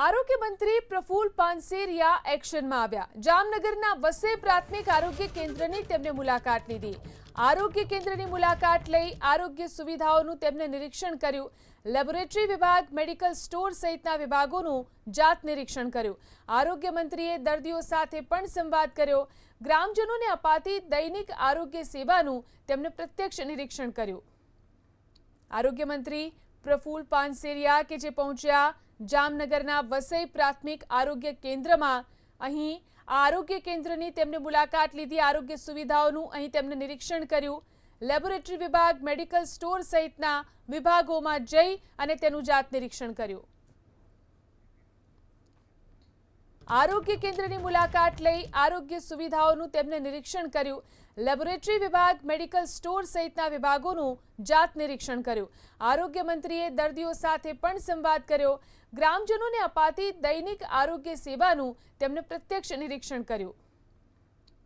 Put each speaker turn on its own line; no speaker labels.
આરોગ્ય મંત્રી પ્રફુલ પાનસેરિયા એક્શનમાં આવ્યા। જામનગરના વસે પ્રાથમિક આરોગ્ય કેન્દ્રની તેમણે મુલાકાત લીધી। આરોગ્ય કેન્દ્રની મુલાકાત લઈ આરોગ્ય સુવિધાઓનું તેમણે નિરીક્ષણ કર્યું। લેબોરેટરી વિભાગ, મેડિકલ સ્ટોર સહિતના વિભાગોનું જાત નિરીક્ષણ કર્યું। આરોગ્ય મંત્રીએ દર્દીઓ સાથે પણ સંવાદ કર્યો। ગ્રામજનોને અપાતી દૈનિક આરોગ્ય સેવાનું તેમણે પ્રત્યક્ષ નિરીક્ષણ કર્યું। આરોગ્ય મંત્રી પ્રફુલ પાનસેરિયા કે જે પહોંચ્યા જામનગરના વસઈ પ્રાથમિક આરોગ્ય કેન્દ્રમાં, અહીં આરોગ્ય કેન્દ્રની તેમણે મુલાકાત લીધી। આરોગ્ય સુવિધાઓનું અહીં તેમણે નિરીક્ષણ કર્યું। લેબોરેટરી વિભાગ, મેડિકલ સ્ટોર સહિતના વિભાગોમાં જઈ અને તેનું જાત નિરીક્ષણ કર્યું। આરોગ્ય કેન્દ્રની મુલાકાત લઈ આરોગ્ય સુવિધાઓનું તેમણે નિરીક્ષણ કર્યું। લેબોરેટરી વિભાગ, મેડિકલ સ્ટોર સહિતના વિભાગોનું જાત નિરીક્ષણ કર્યું। આરોગ્ય મંત્રીએ દર્દીઓ સાથે પણ સંવાદ કર્યો। ગ્રામજનોને અપાતી દૈનિક આરોગ્ય સેવાનું તેમણે પ્રત્યક્ષ નિરીક્ષણ કર્યું।